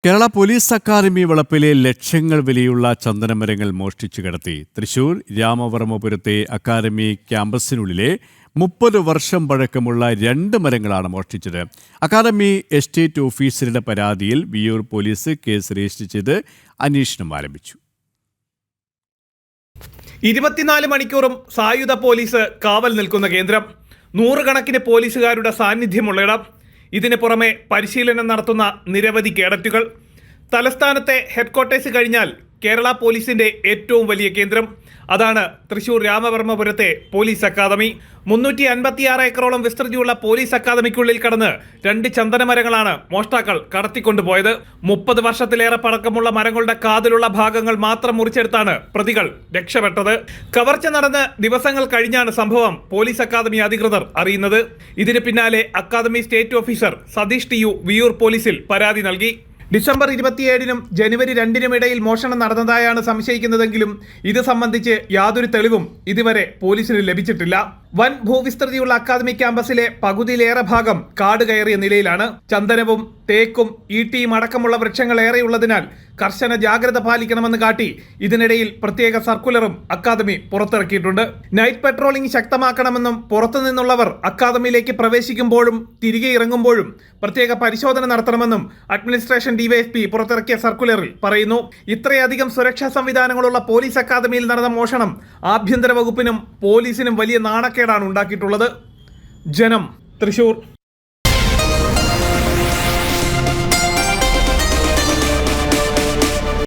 Kerala police academy വളപ്പിലെ ലക്ഷങ്ങൾ വിലയുള്ള ചന്ദനമരങ്ങൾ മോഷ്ടിച്ചു കടത്തി. തൃശൂർ രാമവർമ്മപുരത്തെ അക്കാദമി ക്യാമ്പസിനുള്ളിലെ 30 വർഷം പഴക്കമുള്ള 2 മരങ്ങളാണ് മോഷ്ടിച്ചത്. അക്കാദമി എസ്റ്റേറ്റ് ഓഫീസറുടെ പരാതിയിൽ വിയ്യൂർ പോലീസ് കേസ് രജിസ്റ്റർ ചെയ്ത് അന്വേഷണം ആരംഭിച്ചു. 24 മണിക്കൂറും സായുധ പോലീസ് കാവൽ നിൽക്കുന്ന കേന്ദ്രം, നൂറുകണക്കിന് പോലീസുകാരുടെ സാന്നിധ്യമുള്ള ഇടം, ഇതിന് പുറമെ പരിശീലനം നടത്തുന്ന നിരവധി കേഡറ്റുകൾ. തലസ്ഥാനത്തെ ഹെഡ്ക്വാർട്ടേഴ്സ് കഴിഞ്ഞാൽ കേരള പോലീസിന്റെ ഏറ്റവും വലിയ കേന്ദ്രം അതാണ് തൃശൂർ രാമവർമ്മപുരത്തെ പോലീസ് അക്കാദമി. 356 ഏക്കറോളം വിസ്തൃതിയുള്ള പോലീസ് അക്കാദമിക്കുള്ളിൽ കടന്ന് 2 ചന്ദനമരങ്ങളാണ് മോഷ്ടാക്കൾ കടത്തിക്കൊണ്ടുപോയത്. 30 വർഷത്തിലേറെ പഴക്കമുള്ള മരങ്ങളുടെ കാതിലുള്ള ഭാഗങ്ങൾ മാത്രം മുറിച്ചെടുത്താണ് പ്രതികൾ രക്ഷപ്പെട്ടത്. കവർച്ച നടന്ന് ദിവസങ്ങൾ കഴിഞ്ഞാണ് സംഭവം പോലീസ് അക്കാദമി അധികൃതർ അറിയുന്നത്. ഇതിന് പിന്നാലെ academy state officer Satheesh T U Viyyur പോലീസിൽ പരാതി നൽകി. ഡിസംബർ 27-നും ജനുവരി 2-നും ഇടയിൽ മോഷണം നടന്നതായാണ് സംശയിക്കുന്നതെങ്കിലും ഇത് സംബന്ധിച്ച് യാതൊരു തെളിവും ഇതുവരെ പോലീസിന് ലഭിച്ചിട്ടില്ല. വൻ ഭൂവിസ്തൃതിയുള്ള അക്കാദമി ക്യാമ്പസിലെ പകുതിയിലേറെ ഭാഗം കാട് കയറിയ നിലയിലാണ്. ചന്ദനവും തേക്കും ഈട്ടിയും അടക്കമുള്ള വൃക്ഷങ്ങൾ ഏറെയുള്ളതിനാൽ കർശന ജാഗ്രത പാലിക്കണമെന്ന് കാട്ടി ഇതിനിടയിൽ പ്രത്യേക സർക്കുലറും അക്കാദമി പുറത്തിറക്കിയിട്ടുണ്ട്. നൈറ്റ് പെട്രോളിംഗ് ശക്തമാക്കണമെന്നും പുറത്തുനിന്നുള്ളവർ അക്കാദമിയിലേക്ക് പ്രവേശിക്കുമ്പോഴും തിരികെ ഇറങ്ങുമ്പോഴും പ്രത്യേക പരിശോധന നടത്തണമെന്നും അഡ്മിനിസ്ട്രേഷൻ ഡിവൈഎസ്പി പുറത്തിറക്കിയ സർക്കുലറിൽ പറയുന്നു. ഇത്രയധികം സുരക്ഷാ സംവിധാനങ്ങളുള്ള പോലീസ് അക്കാദമിയിൽ നടന്ന മോഷണം ആഭ്യന്തര വകുപ്പിനും പോലീസിനും വലിയ നാണക്കേടാണ് ഉണ്ടാക്കിയിട്ടുള്ളത്. ജനം, തൃശൂർ.